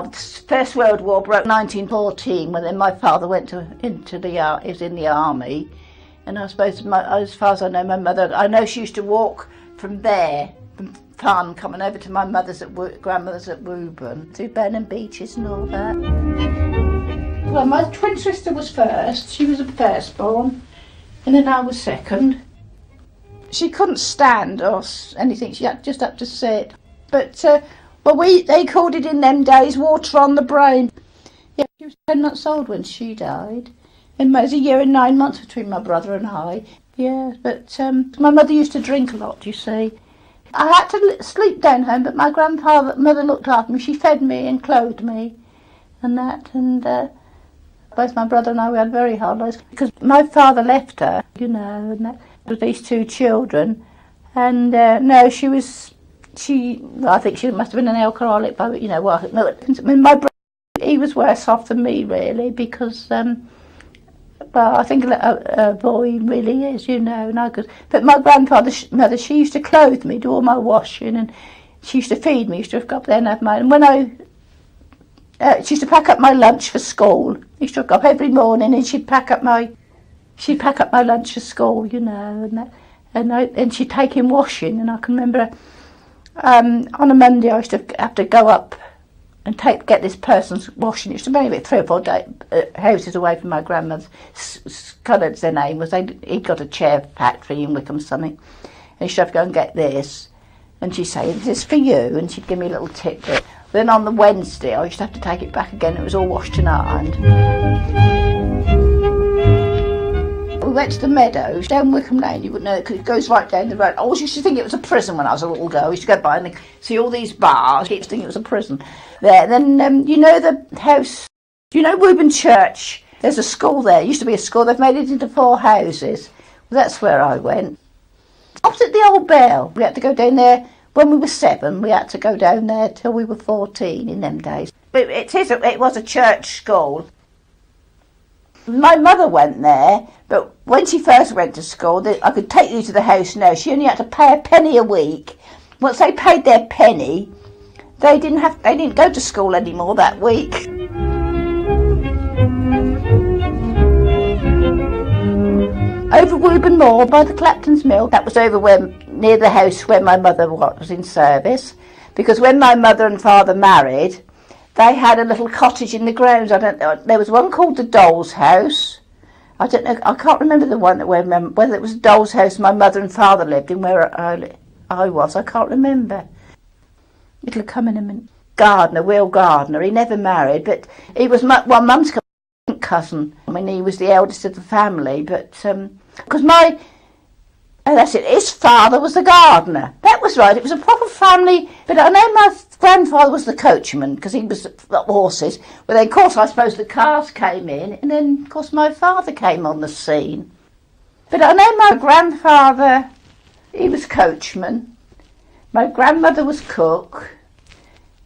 Well, the First World War broke 1914, when then my father went into the he was in the army, and I suppose as far as I know, my mother, I know she used to walk from there, from Farnham, coming over to my grandmother's at Woburn, through Burnham Beeches and all that. Well, my twin sister was first. She was the firstborn, and then I was second. She couldn't stand or anything. She just had to sit. But they called it in them days water on the brain. Yeah, she was 10 months old when she died, and it was a year and 9 months between my brother and I. Yeah, but my mother used to drink a lot, you see. I had to sleep down home, but my mother looked after me. She fed me and clothed me, and that, and both my brother and I, we had very hard lives because my father left her, you know, and that, with these two children, and no, I think she must have been an alcoholic, but you know what? I mean, my brother, he was worse off than me, really, because well, I think a boy really is, you know, and I could. But my grandfather's mother, she used to clothe me, do all my washing, and she used to feed me. Used to go up there and have mine. And when she used to pack up my lunch for school. I used to go up every morning, and she'd pack up my lunch for school, you know, and she'd take him washing. And I can remember on a Monday I used to have to go up and get this person's washing. It used to be about 3 or 4 houses away from my grandmother's. Scullard's their name was. He'd got a chair factory in Wickham something, and she'd have to go and get this. And she'd say, "Is this for you?" And she'd give me a little tidbit. Then on the Wednesday, I used to have to take it back again. It was all washed and ironed. We went to the Meadows, down Wickham Lane. You wouldn't know it because it goes right down the road. I always used to think it was a prison when I was a little girl. I used to go by and see all these bars. I used to think it was a prison there. Then, you know the house, you know Woburn Church? There's a school there. It used to be a school. They've made it into 4 houses. Well, that's where I went. Opposite the Old Bell. We had to go down there. When we were 7, we had to go down there till we were 14 in them days. But it was a church school. My mother went there, but when she first went to school, I could take you to the house now. She only had to pay a penny a week. Once they paid their penny, they didn't go to school anymore that week. Over Woburn Moor by the Clapton's Mill. That was near the house where my mother was in service, because when my mother and father married, they had a little cottage in the grounds. There was one called the Doll's House. I don't know. I can't remember the one whether it was the Doll's House my mother and father lived in where I was. I can't remember. Little Cummingham Gardner, Will Gardner. He never married, but he was Mum's cousin. I mean, he was the eldest of the family, but because that's it. His father was the gardener. That was right. It was a proper family. But I know my grandfather was the coachman because he was the horses. But then, of course, I suppose the cars came in, and then, of course, my father came on the scene. But I know my grandfather, he was coachman. My grandmother was cook.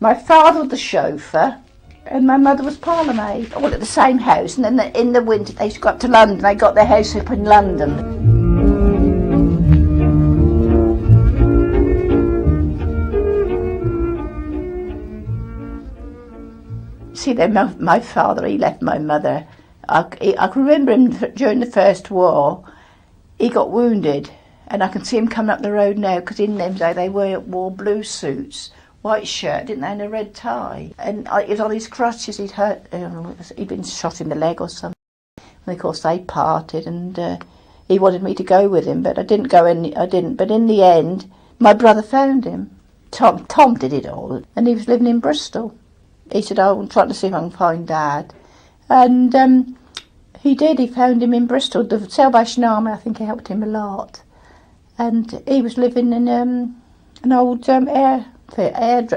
My father was the chauffeur, and my mother was parlourmaid. All at the same house. And then in the winter, they used to go up to London. They got their house up in London. See, then my father, he left my mother. I can remember him during the First War. He got wounded, and I can see him coming up the road now, because in them days they wore blue suits, white shirt, didn't they, and a red tie. And he was on his crutches. He'd been shot in the leg or something. And of course they parted, and he wanted me to go with him, but I didn't. But in the end, my brother found him. Tom did it all, and he was living in Bristol. He said, I'm trying to see if I can find Dad. And he did. He found him in Bristol. The Salvation Army, I think, helped him a lot. And he was living in an old airfield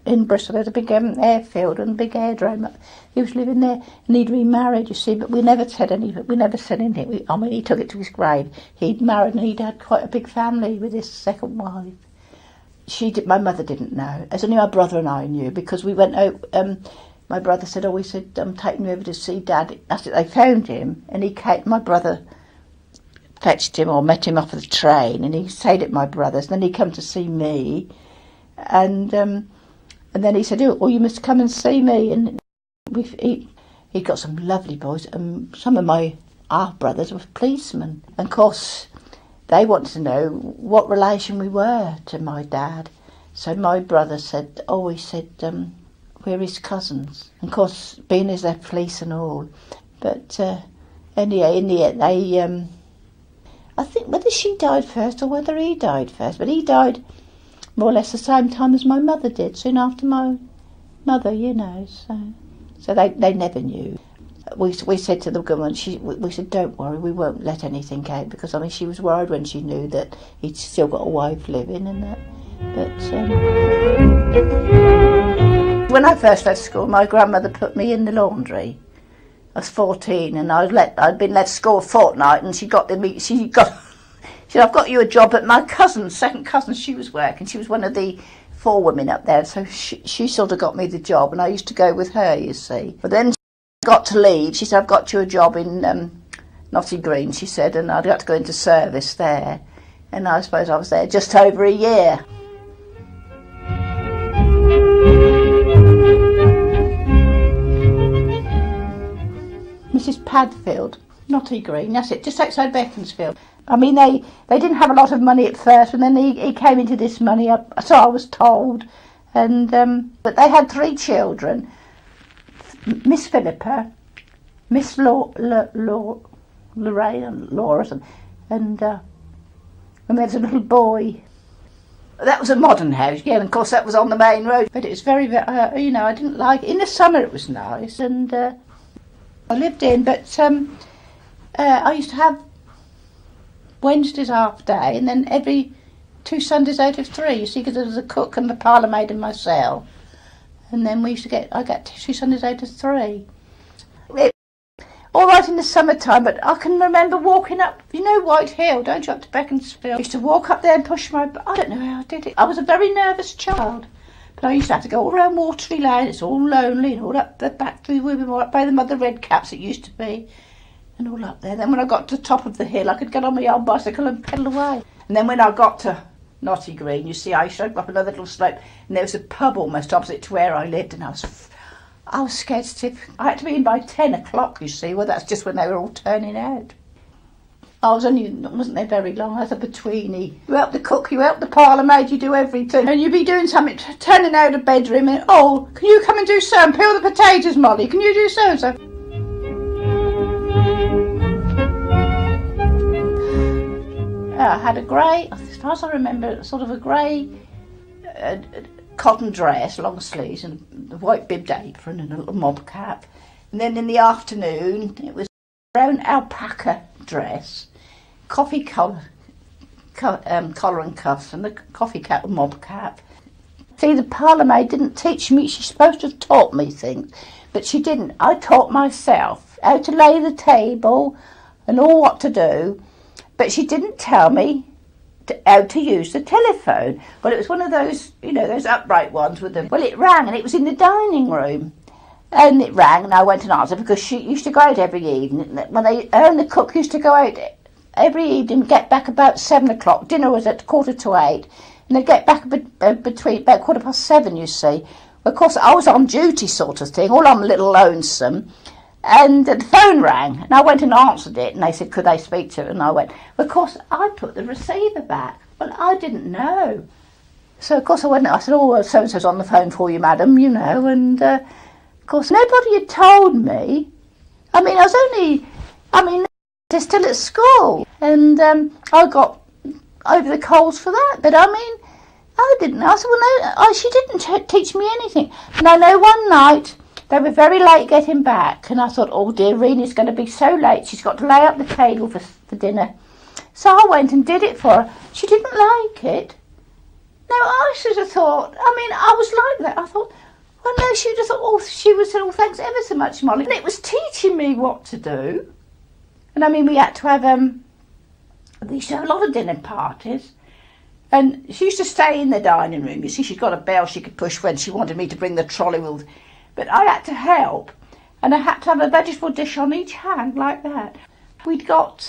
in Bristol. There's a big airfield and a big airdrome. He was living there, and he'd remarried, you see, but we never said anything. He took it to his grave. He'd married, and he'd had quite a big family with his second wife. My mother didn't know. It's only my brother and I knew, because we went out. My brother said, I'm taking you over to see Dad. That's it. They found him, and he came. My brother fetched him or met him off the train, and he stayed at my brother's. And then he came to see me, and And then he said, oh, you must come and see me. And he got some lovely boys, and some of my half-brothers were policemen. And of course, they wanted to know what relation we were to my dad. So my brother said, we're his cousins. And of course, being as they're police and all. But anyway, in the end, I think whether she died first or whether he died first, but he died more or less the same time as my mother did, soon after my mother, So they never knew. We said to the woman, we said, don't worry, we won't let anything out, because she was worried when she knew that he'd still got a wife living and that. But when I first left school, my grandmother put me in the laundry. I was 14 and I'd been left school a fortnight, and she said, I've got you a job at my second cousin, she was working. She was one of the forewomen up there, so she sort of got me the job, and I used to go with her, you see. But then she got to leave. She said, I've got you a job in Knotty Green, she said, and I'd got to go into service there. And I suppose I was there just over a year. Mrs. Padfield, Knotty Green, that's it, just outside Beaconsfield. They didn't have a lot of money at first, and then he came into this money, so I was told. And but they had 3 children: Miss Philippa, Miss Lorraine, Laura, and there's a little boy. That was a modern house, yeah, and of course that was on the main road. But it was very, I didn't like it. In the summer it was nice, and I lived in, but I used to have Wednesdays half day, and then every 2 Sundays out of 3, you see, because there was a cook and the parlour maid and myself. And then I get 2 Sundays out of 3. All right in the summertime, but I can remember walking up, White Hill, don't you, up to Beaconsfield. I used to walk up there and push I don't know how I did it. I was a very nervous child. But I used to have to go all around Waterley Lane, it's all lonely, and all up the back through Wimbledon, up by the Mother Red Caps it used to be, and all up there. Then when I got to the top of the hill, I could get on my old bicycle and pedal away. And then when I got to Knotty Green, you see, I used to go up another little slope, and there was a pub almost opposite to where I lived, and I was scared stiff. I had to be in by 10 o'clock, you see. Well, that's just when they were all turning out. Wasn't there very long. I was a betweenie. You help the cook, you help the parlour maid, you do everything. And you'd be doing something, turning out a bedroom, and, can you come and do so and peel the potatoes, Molly? Can you do so and so? I had a grey, as far as I remember, sort of a grey cotton dress, long sleeves, and a white bibbed apron and a little mob cap. And then in the afternoon, it was a brown alpaca dress, coffee collar and cuffs, and the coffee cap and mob cap. See, the parlour maid didn't teach me. She's supposed to have taught me things, but she didn't. I taught myself how to lay the table and all what to do, but she didn't tell me how to use the telephone. Well, it was one of those, those upright ones with them. Well, it rang, and it was in the dining room. And it rang, and I went and answered, because she used to go out every evening. Her and the cook used to go out every evening, get back about 7 o'clock. Dinner was at 7:45, and they'd get back between about 7:15, you see. Well, of course, I was on duty sort of thing, all I'm a little lonesome. And the phone rang, and I went and answered it, and they said, could they speak to it? And I went, well, of course, I put the receiver back. Well, I didn't know. So, of course, I went, I said, so-and-so's on the phone for you, madam, and... Of course, nobody had told me. They're still at school. And I got over the coals for that. But, I didn't know. I said, well, no, she didn't teach me anything. And I know one night they were very late getting back. And I thought, oh, dear, Rena's going to be so late. She's got to lay up the table for dinner. So I went and did it for her. She didn't like it. No, I should have thought, I was like that. I thought... Well, no, she would have thought, she would say, thanks ever so much, Molly. And it was teaching me what to do. And we had to have, we used to have a lot of dinner parties. And she used to stay in the dining room. You see, she's got a bell she could push when she wanted me to bring the trolley with. But I had to help. And I had to have a vegetable dish on each hand, like that. We'd got,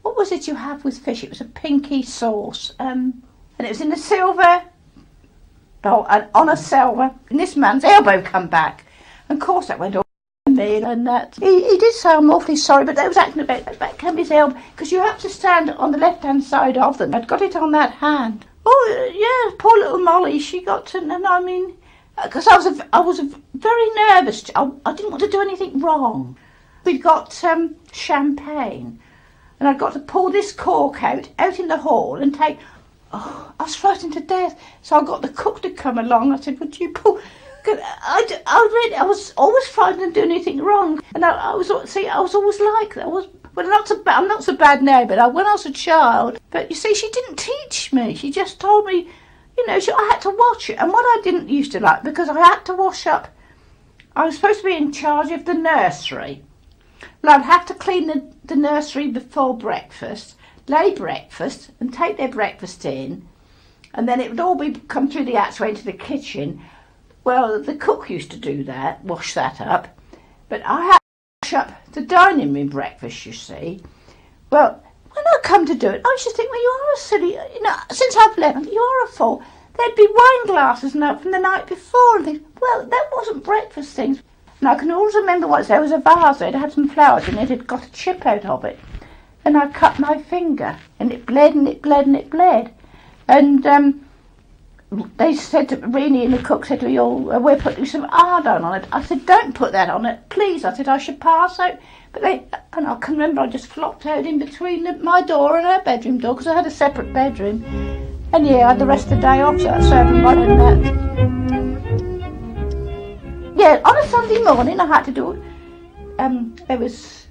what was it you have with fish? It was a pinky sauce. And it was in a silver Oh, and on a salver, and this man's elbow come back. And of course that went all me and that. He did say, I'm awfully sorry, but they was acting a bit back came his elbow, because you have to stand on the left-hand side of them. I'd got it on that hand. Oh, yeah, poor little Molly, she got to, and I mean, because I was very nervous. I didn't want to do anything wrong. We'd got champagne, and I'd got to pull this cork out in the hall and take. Oh, I was frightened to death. So I got the cook to come along. I said, "Would you pull?" I was always frightened of doing anything wrong, and I was always like that. I'm not so bad now, but when I was a child. But you see, she didn't teach me. She just told me, I had to watch it. And what I didn't used to like, because I had to wash up. I was supposed to be in charge of the nursery. Well, I'd have to clean the nursery before breakfast, lay breakfast, and take their breakfast in, and then it would all come through the hatchway into the kitchen. Well, the cook used to do that, wash that up, but I had to wash up the dining room breakfast, you see. Well, when I come to do it, I used to think, well, you are a silly, since I've left, you are a fool. There'd be wine glasses now from the night before and things. Well, that wasn't breakfast things. And I can always remember once there was a vase, it had some flowers in it, it had got a chip out of it. And I cut my finger, and it bled and it bled and it bled. And they said to Renee, and the cook said to me, we'll put some iodine on it. I said, don't put that on it, please. I said, I should pass out. But and I can remember I just flopped out in between my door and her bedroom door, because I had a separate bedroom. And yeah, I had the rest of the day off, so I served them right in that. Yeah, on a Sunday morning I had to do it. There was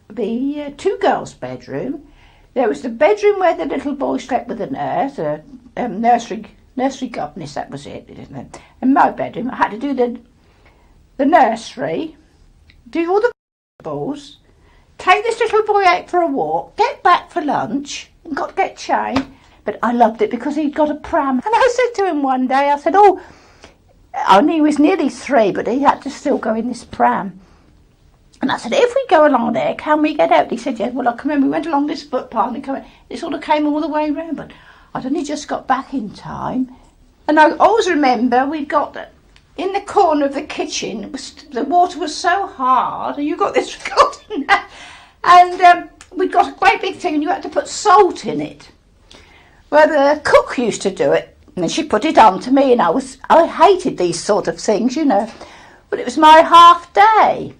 the two girls' bedroom. There was the bedroom where the little boy slept with the nurse, nursery governess, that was it, isn't it? And my bedroom, I had to do the nursery, do all the balls, take this little boy out for a walk, get back for lunch, and got to get changed. But I loved it because he'd got a pram. And I said to him one day, I said, he was nearly 3, but he had to still go in this pram. And I said, if we go along there, can we get out? He said, yes. Well, I can remember we went along this footpath and it sort of came all the way round, but I'd only just got back in time. And I always remember we'd got in the corner of the kitchen, the water was so hard, you got this recording there, and we'd got a great big thing and you had to put salt in it. Well, the cook used to do it, and then she put it on to me, and I hated these sort of things, but it was my half day.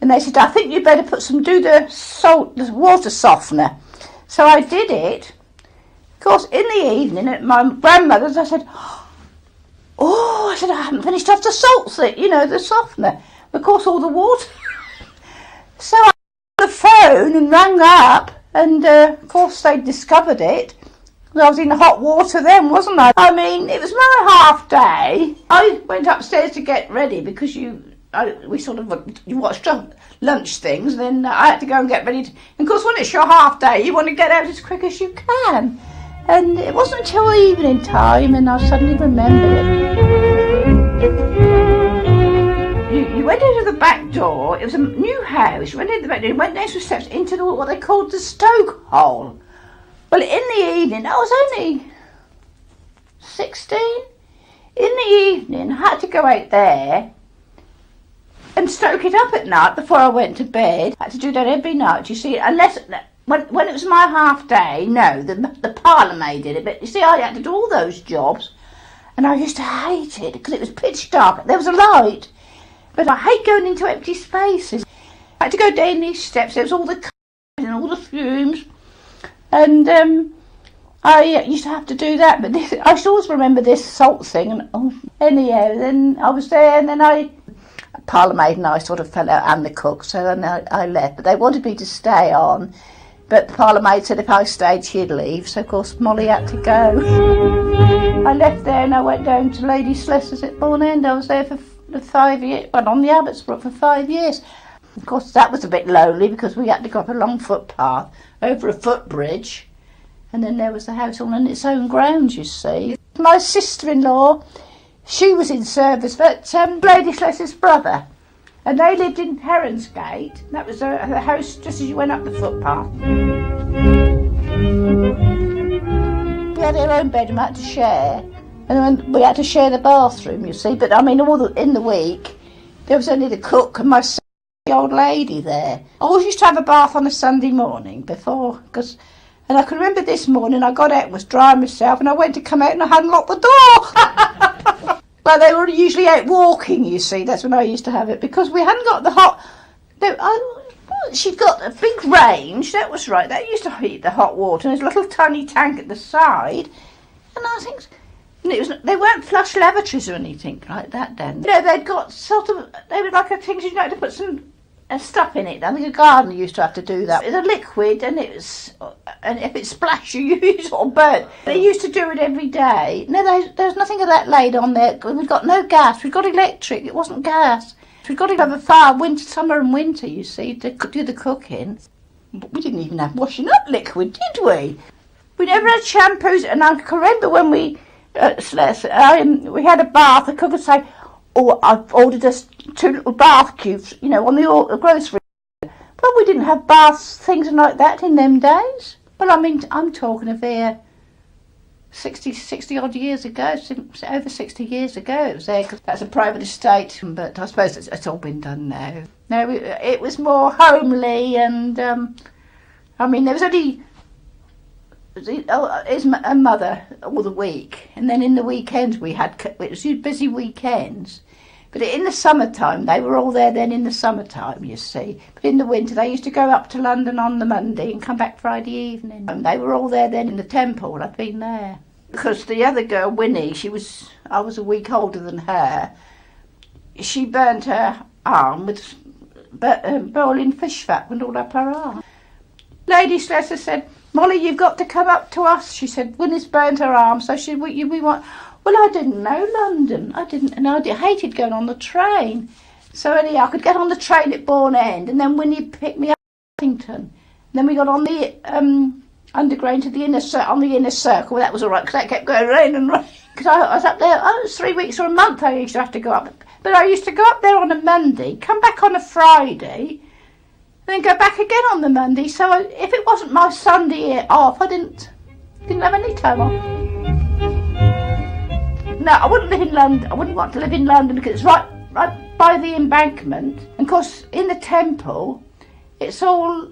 And they said, I think you'd better do the water softener. So I did it. Of course, in the evening at my grandmother's, I said, I haven't finished off the salt, the softener. Of course, all the water. So I got the phone and rang up, and of course they discovered it. I was in hot water then, wasn't I? I mean, it was my half day. I went upstairs to get ready because you watched lunch things, then I had to go and get ready. And of course, when it's your half day, you want to get out as quick as you can. And it wasn't until evening time, and I suddenly remembered it. You went into the back door. It was a new house. You went into the back door, went down some steps into what they called the stoke hole. Well, in the evening, I was only 16. In the evening, I had to go out there and stoke it up at night before I went to bed. I had to do that every night, you see, unless, when it was my half day, no, the parlourmaid did it, but you see, I had to do all those jobs, and I used to hate it, because it was pitch dark, there was a light, but I hate going into empty spaces. I had to go down these steps, there was all the cars and all the fumes, and I used to have to do that, but I should always remember this salt thing, and anyhow, then I was there, and then parlourmaid and I sort of fell out, and the cook, so then I left. But they wanted me to stay on, but the parlourmaid said if I stayed she'd leave, so of course Molly had to go. I left there and I went down to Lady Slisser's at Bourne End. I was there for 5 years, well, on the Abbotsbrook for 5 years. Of course that was a bit lonely because we had to go up a long footpath over a footbridge, and then there was the house all on its own grounds, you see. My sister-in-law, she was in service, but Lady Slisser's brother, and they lived in Heronsgate. That was the house just as you went up the footpath. We had our own bedroom, I had to share, And then we had to share the bathroom, you see. But I mean, in the week, there was only the cook and my old lady there. I always used to have a bath on a Sunday morning before, and I can remember this morning I got out, was drying myself, and I went to come out and I hadn't locked the door. Well, they were usually out walking, you see. That's when I used to have it, because we hadn't got the hot... She'd got a big range, that was right. That used to heat the hot water, and there's a little tiny tank at the side. And I think... they weren't flush lavatories or anything like that then. You know, they'd got they were like things you'd like to put some stuff in it. I think a gardener used to have to do that. It's a liquid, and if it splashed you sort of burnt. They used to do it every day. No, there's nothing of that laid on there. We've got no gas. We've got electric. It wasn't gas. We've got to have a fire summer and winter, you see, to do the cooking. But we didn't even have washing up liquid, did we? We never had shampoos, and I can remember when we had a bath. The cook would say, "Oh, I've ordered us 2 little bath cubes, you know, on the grocery." But we didn't have baths, things like that in them days. Well, I mean, I'm talking of here 60 odd years ago, over 60 years ago it was there, because that's a private estate, but I suppose it's all been done now. No, it was more homely, and I mean, there was only his mother all the week, and then in the weekends it was busy weekends. But in the summertime, they were all there then in the summertime, you see. But in the winter, they used to go up to London on the Monday and come back Friday evening. And they were all there then in the Temple. I'd been there. Because the other girl, Winnie, I was a week older than her. She burnt her arm with boiling fish fat, went all up her arm. Lady Slessor said, "Molly, you've got to come up to us." She said, "Winnie's burnt her arm, so we want..." Well, I didn't know London. I didn't, and I hated going on the train. So anyhow, I could get on the train at Bourne End, and then Winnie picked me up at Paddington. Then we got on the underground to the inner circle. Well, that was all right, because that kept going round and round. Because I was up there, it was 3 weeks or a month I used to have to go up. But I used to go up there on a Monday, come back on a Friday, and then go back again on the Monday. So if it wasn't my Sunday off, I didn't have any time off. No, I wouldn't live in London. I wouldn't want to live in London, because it's right by the embankment. And of course, in the Temple, it's all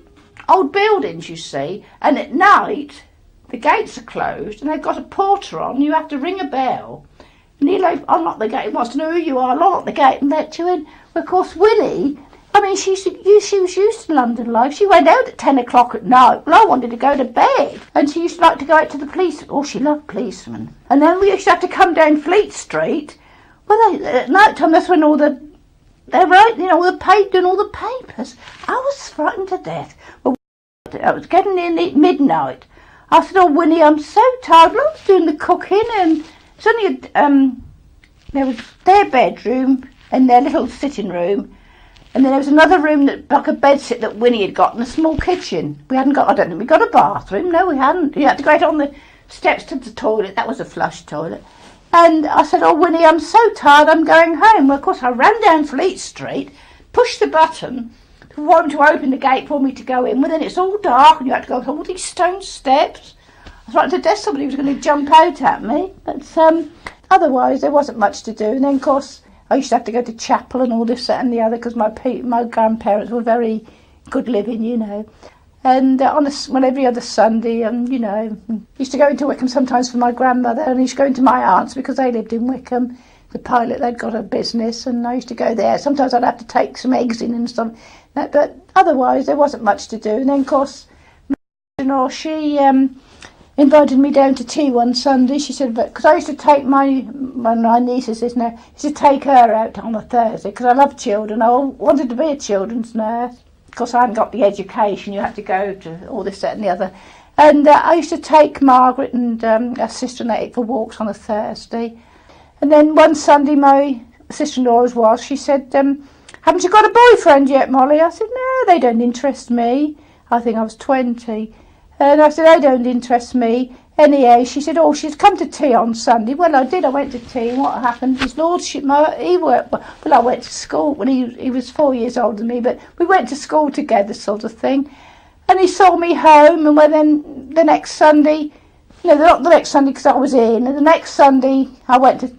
old buildings, you see. And at night, the gates are closed, and they've got a porter on. You have to ring a bell, and he'll unlock the gate. He wants to know who you are, unlock the gate, and let you in. Well, of course, Winnie, I mean, she was used to London life. She went out at 10 o'clock at night. Well, I wanted to go to bed. And she used to like to go out to the police. Oh, she loved policemen. And then we used to have to come down Fleet Street. Well, at night time, that's when all the doing all the papers. I was frightened to death. Well, I was getting near midnight. I said, "Oh, Winnie, I'm so tired." Well, I was doing the cooking, and it's only there was their bedroom and their little sitting room. And then there was another room like a bedsit that Winnie had got, and a small kitchen. I don't think we got a bathroom. No, we hadn't. You had to go out on the steps to the toilet. That was a flush toilet. And I said, "Oh, Winnie, I'm so tired, I'm going home." Well, of course, I ran down Fleet Street, pushed the button for one to open the gate for me to go in. Well, then it's all dark, and you had to go up all these stone steps. I was right to death, somebody was going to jump out at me. But otherwise, there wasn't much to do. And then, of course, I used to have to go to chapel and all this, that and the other, because my grandparents were very good living, you know. And every other Sunday, and, you know, used to go into Wickham sometimes for my grandmother, and I used to go into my aunt's because they lived in Wickham. The pilot, they'd got a business, and I used to go there. Sometimes I'd have to take some eggs in and stuff. But otherwise, there wasn't much to do. And then, of course, she invited me down to tea one Sunday. She said, because I used to take my nieces, used to take her out on a Thursday, because I love children. I wanted to be a children's nurse. Of course, I hadn't got the education. You had to go to all this, that and the other. And I used to take Margaret and her sister-in-law for walks on a Thursday. And then one Sunday, my sister-in-law she said, "Haven't you got a boyfriend yet, Molly?" I said, "No, they don't interest me." I think I was 20. And I said, "They don't interest me." Anyhow, she said, "Oh, she's come to tea on Sunday." Well, I did. I went to tea, and what happened? His lordship, I went to school when he was 4 years older than me, but we went to school together, sort of thing. And he saw me home, and then the next Sunday, No, not the next Sunday because I was in. And the next Sunday I went to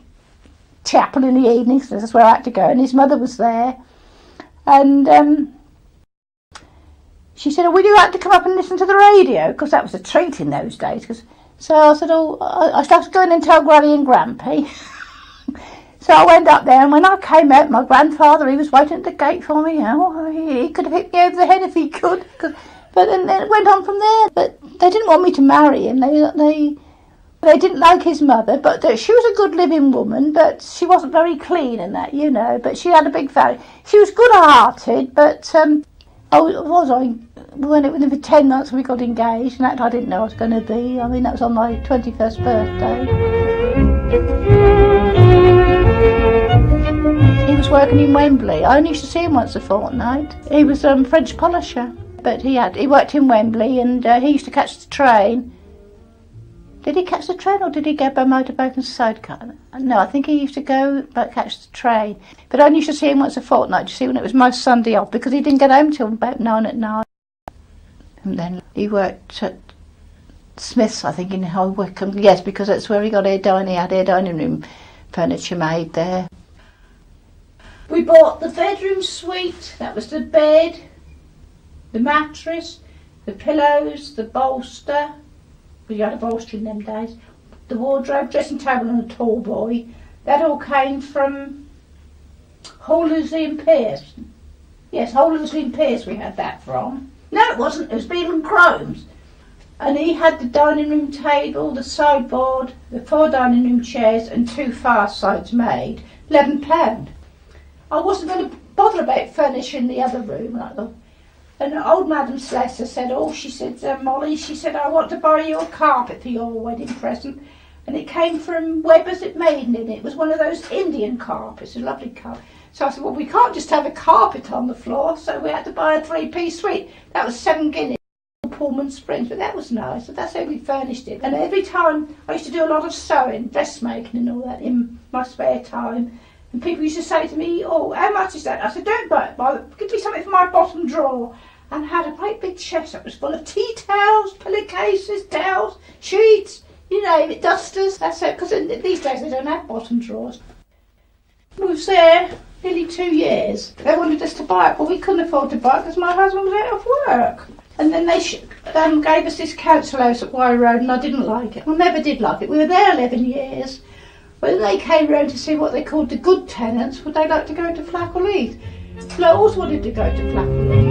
chapel in the evening, so that's where I had to go, and his mother was there. And she said, "Will you like to come up and listen to the radio?" Because that was a treat in those days. So I said, I started going and tell Granny and Grampy. So I went up there, and when I came out, my grandfather, he was waiting at the gate for me. Oh, he could have hit me over the head if he could. But then it went on from there. But they didn't want me to marry him. They didn't like his mother, but she was a good living woman, but she wasn't very clean and that, you know. But she had a big family. She was good-hearted, but within 10 months we got engaged, and that I didn't know I was going to be. I mean, that was on my 21st birthday. He was working in Wembley. I only used to see him once a fortnight. He was a French polisher, but he worked in Wembley, and he used to catch the train. Did he catch the train, or did he go by motorboat and sidecar? No, I think he used to go but catch the train. But I only used to see him once a fortnight, you see, when it was my Sunday off, because he didn't get home till about 9 at night. And then he worked at Smith's, I think, in High Wycombe. Yes, because that's where he got he had air dining room furniture made there. We bought the bedroom suite. That was the bed, the mattress, the pillows, the bolster. We had a bolster in them days. The wardrobe, dressing table and a tall boy. That all came from Hall-Lewsley and Pearce. Yes, Hall-Lewsley and Pearce we had that from. No, it wasn't. It was Beadle and Crome's. And he had the dining room table, the sideboard, the 4 dining room chairs and 2 firesides made. £11. I wasn't going to bother about furnishing the other room. And old Madam Slessor said, she said, Molly, she said, I want to buy you a carpet for your wedding present. And it came from Weber's at Maidenhead. It was one of those Indian carpets, a lovely carpet. So I said, well, we can't just have a carpet on the floor, so we had to buy a 3-piece suite. That was 7 guineas. Pullman Springs, but that was nice. So that's how we furnished it. And every time I used to do a lot of sewing, dressmaking and all that in my spare time. And people used to say to me, oh, how much is that? I said, don't buy it, give me something for my bottom drawer. And had a great big chest that was full of tea towels, pillowcases, towels, sheets, you name it, dusters. That's it, because these days they don't have bottom drawers. We was there nearly 2 years. They wanted us to buy it, but we couldn't afford to buy it because my husband was out of work. And then they gave us this council house at Wye Road, and I didn't like it. I never did like it. We were there 11 years. When they came round to see what they called the good tenants, would they like to go to Flackle Heath? So I always wanted to go to Flackle Heath.